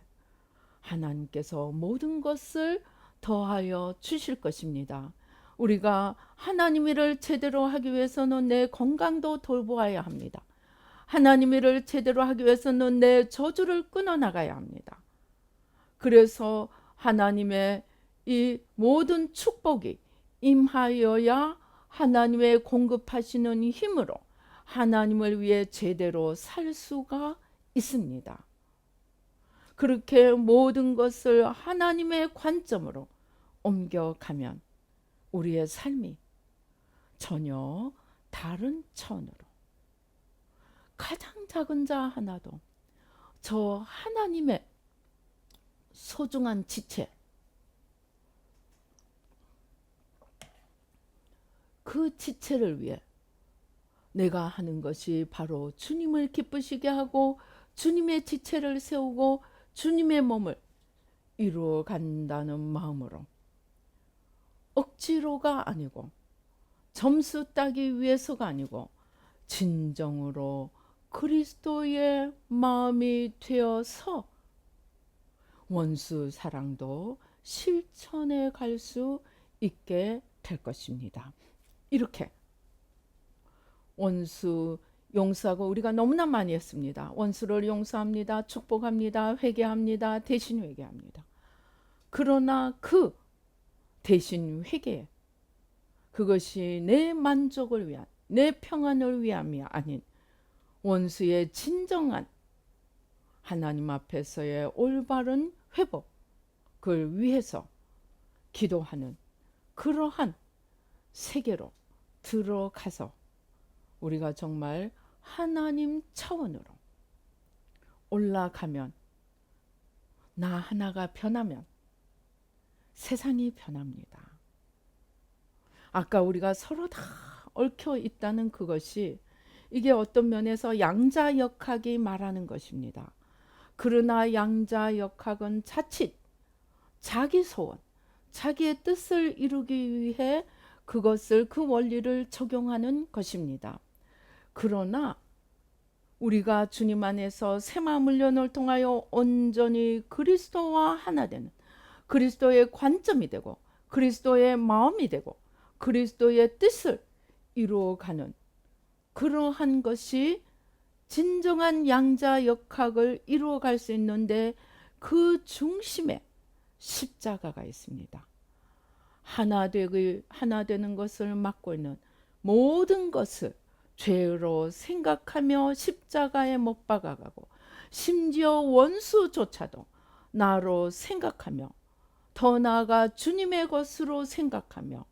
하나님께서 모든 것을 더하여 주실 것입니다. 우리가 하나님 일을 제대로 하기 위해서는 내 건강도 돌보아야 합니다. 하나님 일을 제대로 하기 위해서는 내 저주를 끊어나가야 합니다. 그래서 하나님의 이 모든 축복이 임하여야 하나님의 공급하시는 힘으로 하나님을 위해 제대로 살 수가 있습니다. 그렇게 모든 것을 하나님의 관점으로 옮겨가면 우리의 삶이 전혀 다른 차원으로, 가장 작은 자 하나도 저 하나님의 소중한 지체, 그 지체를 위해 내가 하는 것이 바로 주님을 기쁘시게 하고 주님의 지체를 세우고 주님의 몸을 이루어 간다는 마음으로, 억지로가 아니고 점수 따기 위해서가 아니고 진정으로 그리스도의 마음이 되어서 원수 사랑도 실천해 갈 수 있게 될 것입니다. 이렇게 원수 용서하고 우리가 너무나 많이 했습니다. 원수를 용서합니다. 축복합니다. 회개합니다. 대신 회개합니다. 그러나 그 대신 회개, 그것이 내 만족을 위한, 내 평안을 위함이 아닌 원수의 진정한 하나님 앞에서의 올바른 회복을 위해서 기도하는 그러한 세계로 들어가서 우리가 정말 하나님 차원으로 올라가면, 나 하나가 변하면 세상이 변합니다. 아까 우리가 서로 다 얽혀 있다는 그것이, 이게 어떤 면에서 양자역학이 말하는 것입니다. 그러나 양자역학은 자칫 자기 소원, 자기의 뜻을 이루기 위해 그것을, 그 원리를 적용하는 것입니다. 그러나 우리가 주님 안에서 새 마음 훈련을 통하여 온전히 그리스도와 하나 되는, 그리스도의 관점이 되고 그리스도의 마음이 되고 그리스도의 뜻을 이루어가는 그러한 것이 진정한 양자역학을 이루어갈 수 있는데, 그 중심에 십자가가 있습니다. 하나 되는 것을 막고 있는 모든 것을 죄로 생각하며 십자가에 못 박아가고, 심지어 원수조차도 나로 생각하며, 더 나아가 주님의 것으로 생각하며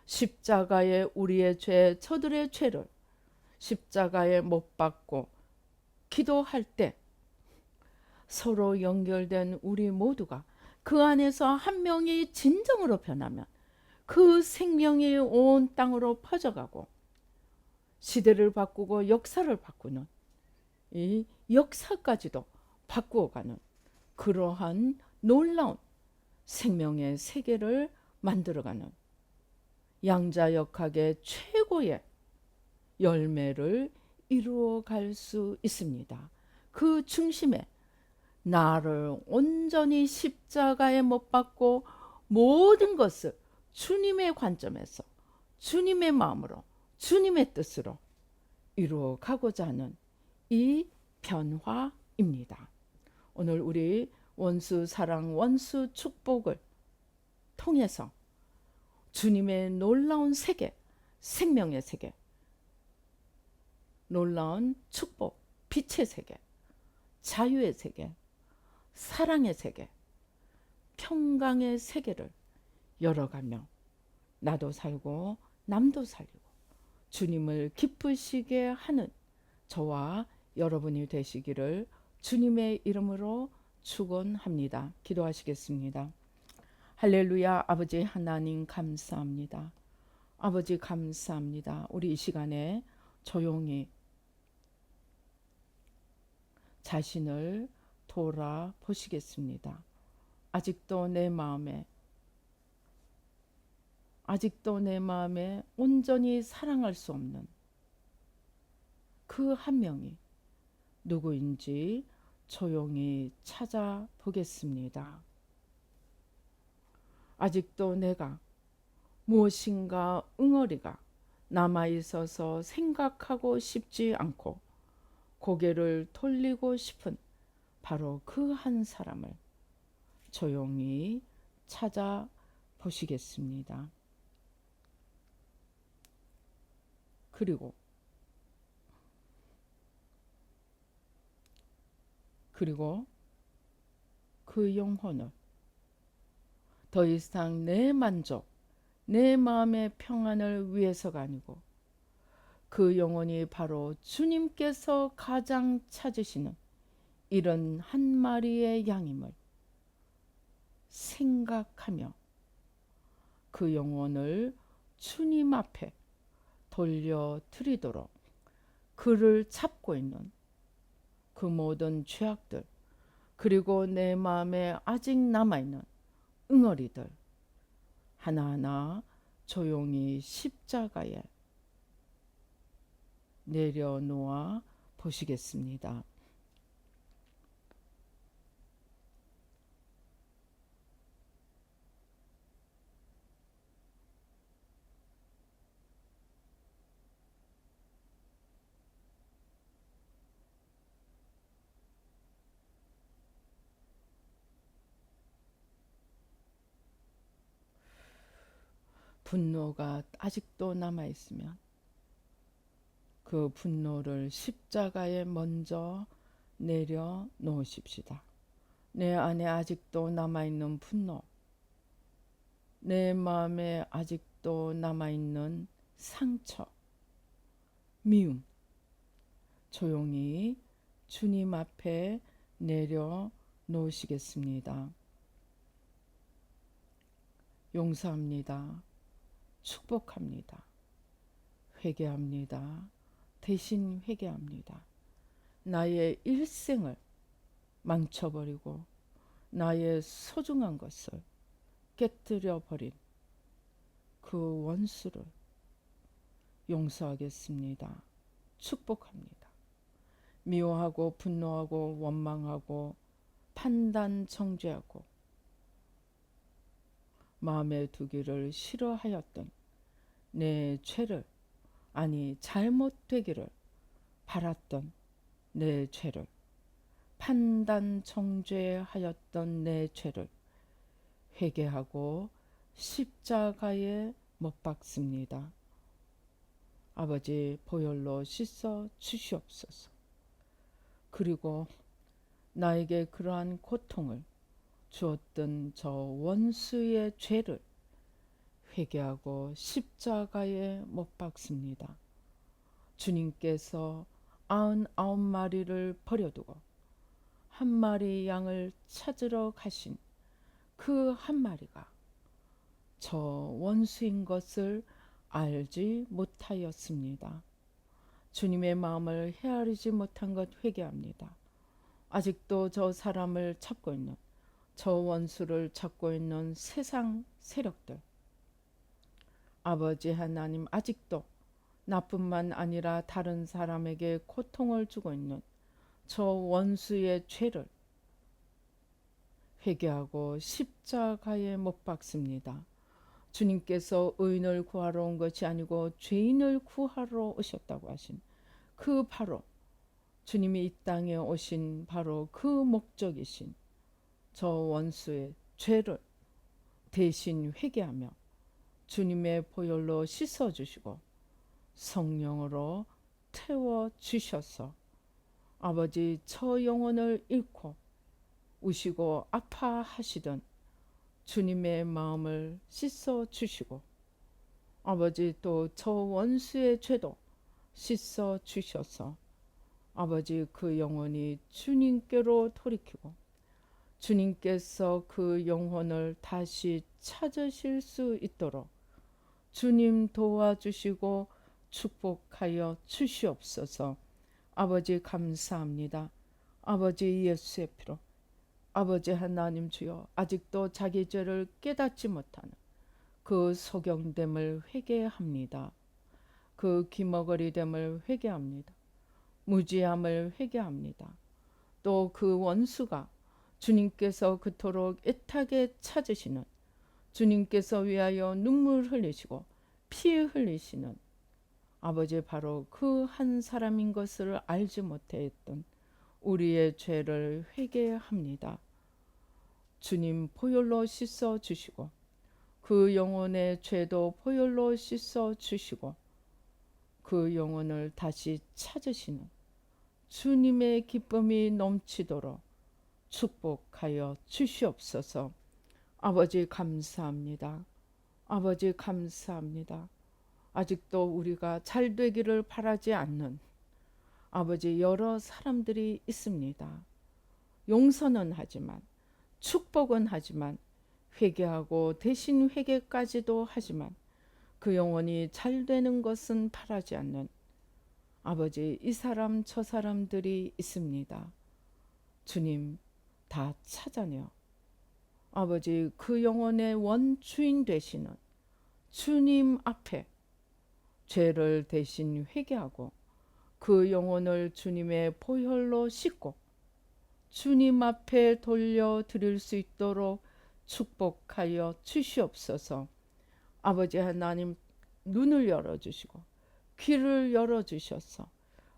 십자가에 우리의 죄, 저들의 죄를 십자가에 못 박고 기도할 때 서로 연결된 우리 모두가 그 안에서 한 명이 진정으로 변하면 그 생명이 온 땅으로 퍼져가고 시대를 바꾸고 역사를 바꾸는, 이 역사까지도 바꾸어가는 그러한 놀라운 생명의 세계를 만들어가는 양자역학의 최고의 열매를 이루어갈 수 있습니다. 그 중심에 나를 온전히 십자가에 못 박고 모든 것을 주님의 관점에서, 주님의 마음으로, 주님의 뜻으로 이루어가고자 하는 이 변화입니다. 오늘 우리 원수 사랑, 원수 축복을 통해서 주님의 놀라운 세계, 생명의 세계, 놀라운 축복, 빛의 세계, 자유의 세계, 사랑의 세계, 평강의 세계를 열어가며 나도 살고 남도 살리고 주님을 기쁘시게 하는 저와 여러분이 되시기를 주님의 이름으로 축원합니다. 기도하시겠습니다. 할렐루야. 아버지 하나님 감사합니다. 아버지 감사합니다. 우리 이 시간에 조용히 자신을 돌아보시겠습니다. 아직도 내 마음에 온전히 사랑할 수 없는 그 한 명이 누구인지 조용히 찾아보겠습니다. 아직도 내가 무엇인가 응어리가 남아있어서 생각하고 싶지 않고 고개를 돌리고 싶은 바로 그 한 사람을 조용히 찾아보시겠습니다. 그리고 그 영혼을 더 이상 내 만족, 내 마음의 평안을 위해서가 아니고 그 영혼이 바로 주님께서 가장 찾으시는 이런 한 마리의 양임을 생각하며 그 영혼을 주님 앞에 돌려드리도록 그를 잡고 있는 그 모든 죄악들, 그리고 내 마음에 아직 남아있는 응어리들 하나하나 조용히 십자가에 내려놓아 보시겠습니다. 분노가 아직도 남아있으면 그 분노를 십자가에 먼저 내려놓으십시다. 내 안에 아직도 남아있는 분노, 내 마음에 아직도 남아있는 상처, 미움, 조용히 주님 앞에 내려놓으시겠습니다. 용서합니다. 축복합니다. 회개합니다. 대신 회개합니다. 나의 일생을 망쳐버리고 나의 소중한 것을 깨뜨려 버린 그 원수를 용서하겠습니다. 축복합니다. 미워하고 분노하고 원망하고 판단 정죄하고 마음에 두기를 싫어하였던 내 죄를, 아니 잘못되기를 바랐던 내 죄를, 판단 정죄하였던 내 죄를 회개하고 십자가에 못 박습니다. 아버지, 보혈로 씻어 주시옵소서. 그리고 나에게 그러한 고통을 주었던 저 원수의 죄를 회개하고 십자가에 못 박습니다. 주님께서 99마리를 버려두고 한 마리 양을 찾으러 가신 그 한 마리가 저 원수인 것을 알지 못하였습니다. 주님의 마음을 헤아리지 못한 것 회개합니다. 아직도 저 사람을 찾고 있는, 저 원수를 찾고 있는 세상 세력들, 아버지 하나님, 아직도 나뿐만 아니라 다른 사람에게 고통을 주고 있는 저 원수의 죄를 회개하고 십자가에 못 박습니다. 주님께서 의인을 구하러 온 것이 아니고 죄인을 구하러 오셨다고 하신 그 바로 주님이 이 땅에 오신 바로 그 목적이신 저 원수의 죄를 대신 회개하며 주님의 보혈로 씻어주시고 성령으로 태워주셔서 아버지, 저 영혼을 잃고 우시고 아파하시던 주님의 마음을 씻어주시고 아버지, 또 저 원수의 죄도 씻어주셔서 아버지, 그 영혼이 주님께로 돌이키고 주님께서 그 영혼을 다시 찾으실 수 있도록 주님 도와주시고 축복하여 주시옵소서. 아버지, 감사합니다. 아버지, 예수의 피로 아버지 하나님 주여, 아직도 자기 죄를 깨닫지 못하는 그 소경됨을 회개합니다. 그 귀머거리됨을 회개합니다. 무지함을 회개합니다. 또 그 원수가 주님께서 그토록 애타게 찾으시는, 주님께서 위하여 눈물 흘리시고 피 흘리시는 아버지 바로 그 한 사람인 것을 알지 못했던 우리의 죄를 회개합니다. 주님 보혈로 씻어 주시고 그 영혼의 죄도 보혈로 씻어 주시고 그 영혼을 다시 찾으시는 주님의 기쁨이 넘치도록 축복하여 주시옵소서. 아버지 감사합니다. 아버지 감사합니다. 아직도 우리가 잘 되기를 바라지 않는 아버지 여러 사람들이 있습니다. 용서는 하지만, 축복은 하지만, 회개하고 대신 회개까지도 하지만 그 영혼이 잘 되는 것은 바라지 않는 아버지 이 사람 저 사람들이 있습니다. 주님 다 찾아내어 아버지 그 영혼의 원주인 되시는 주님 앞에 죄를 대신 회개하고 그 영혼을 주님의 보혈로 씻고 주님 앞에 돌려드릴 수 있도록 축복하여 주시옵소서. 아버지 하나님 눈을 열어주시고 귀를 열어주셔서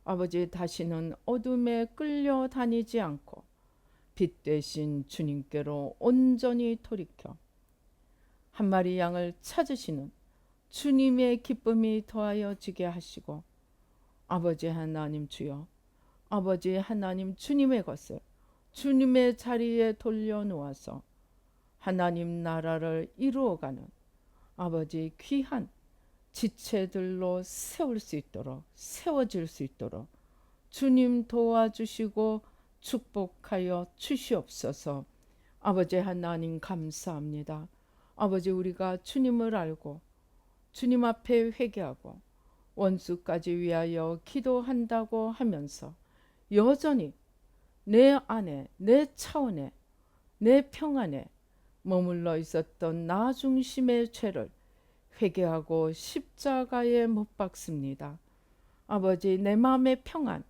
아버지 다시는 어둠에 끌려다니지 않고 빛 되신 주님께로 온전히 돌이켜 한 마리 양을 찾으시는 주님의 기쁨이 더하여지게 하시고 아버지 하나님 주여, 아버지 하나님 주님의 것을 주님의 자리에 돌려놓아서 하나님 나라를 이루어가는 아버지 귀한 지체들로 세울 수 있도록, 세워질 수 있도록 주님 도와주시고 축복하여 주시옵소서. 아버지 하나님 감사합니다. 아버지 우리가 주님을 알고 주님 앞에 회개하고 원수까지 위하여 기도한다고 하면서 여전히 내 안에, 내 차원에, 내 평안에 머물러 있었던 나 중심의 죄를 회개하고 십자가에 못 박습니다. 아버지 내 마음의 평안,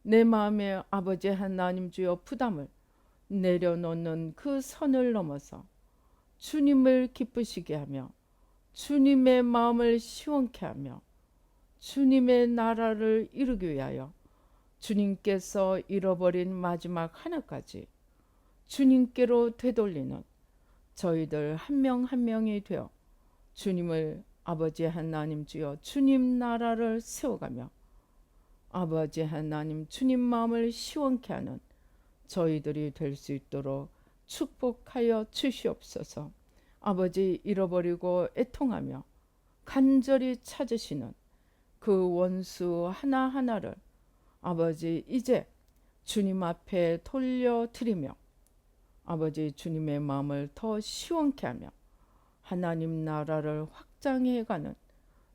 내 마음의 아버지 하나님 주여 부담을 내려놓는 그 선을 넘어서 주님을 기쁘시게 하며 주님의 마음을 시원케 하며 주님의 나라를 이루기 위하여 주님께서 잃어버린 마지막 하나까지 주님께로 되돌리는 저희들 한 명 한 명이 되어 주님을 아버지 하나님 주여 주님 나라를 세워가며 아버지 하나님 주님 마음을 시원케 하는 저희들이 될 수 있도록 축복하여 주시옵소서. 아버지 잃어버리고 애통하며 간절히 찾으시는 그 원수 하나하나를 아버지 이제 주님 앞에 돌려드리며 아버지 주님의 마음을 더 시원케 하며 하나님 나라를 확장해가는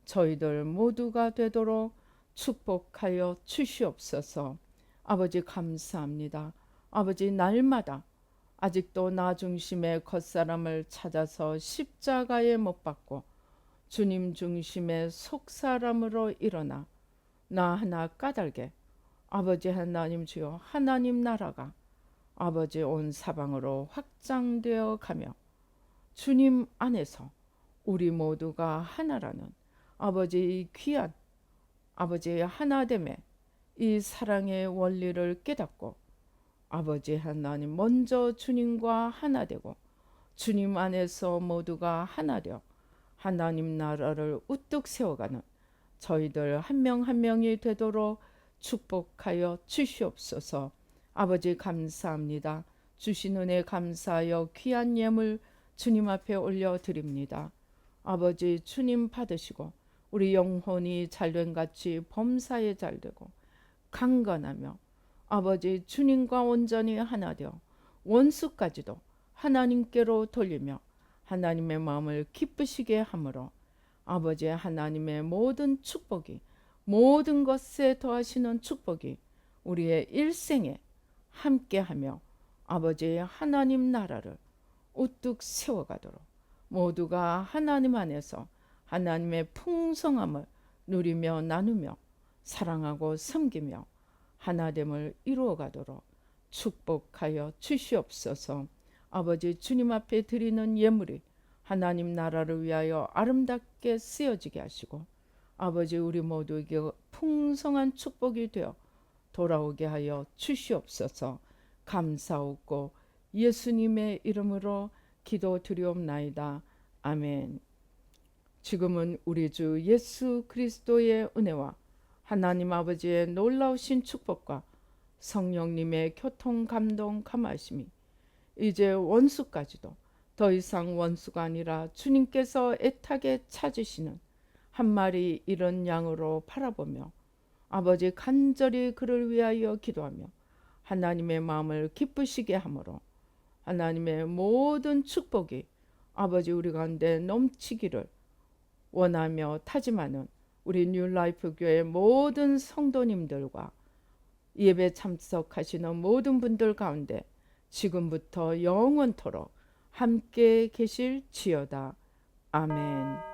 저희들 모두가 되도록 축복하여 주시옵소서. 아버지 감사합니다. 아버지 날마다 아직도 나 중심의 겉사람을 찾아서 십자가에 못 박고 주님 중심의 속사람으로 일어나 나 하나 까닭에 아버지 하나님 주여 하나님 나라가 아버지 온 사방으로 확장되어 가며 주님 안에서 우리 모두가 하나라는 아버지 귀한 아버지의 하나됨의 이 사랑의 원리를 깨닫고 아버지 하나님 먼저 주님과 하나 되고 주님 안에서 모두가 하나 되어 하나님 나라를 우뚝 세워가는 저희들 한 명 한 명이 되도록 축복하여 주시옵소서. 아버지 감사합니다. 주신 은혜 감사하여 귀한 예물 주님 앞에 올려드립니다. 아버지 주님 받으시고 우리 영혼이 잘된 같이 범사에 잘되고 강건하며 아버지 주님과 온전히 하나 되어 원수까지도 하나님께로 돌리며 하나님의 마음을 기쁘시게 함으로 아버지 하나님의 모든 축복이 모든 것에 더하시는 축복이 우리의 일생에 함께하며 아버지의 하나님 나라를 우뚝 세워가도록 모두가 하나님 안에서 하나님의 풍성함을 누리며 나누며 사랑하고 섬기며 하나됨을 이루어가도록 축복하여 주시옵소서. 아버지, 주님 앞에 드리는 예물이 하나님 나라를 위하여 아름답게 쓰여지게 하시고 아버지, 우리 모두에게 풍성한 축복이 되어 돌아오게 하여 주시옵소서. 감사하고 예수님의 이름으로 기도드리옵나이다. 아멘. 지금은 우리 주 예수 그리스도의 은혜와 하나님 아버지의 놀라우신 축복과 성령님의 교통 감동 감하심이 이제 원수까지도 더 이상 원수가 아니라 주님께서 애타게 찾으시는 한 마리 이른 양으로 바라보며 아버지 간절히 그를 위하여 기도하며 하나님의 마음을 기쁘시게 하므로 하나님의 모든 축복이 아버지 우리 가운데 넘치기를 원하며 타지마는 우리 뉴라이프 교회 모든 성도님들과 예배 참석하시는 모든 분들 가운데 지금부터 영원토록 함께 계실지어다. 아멘.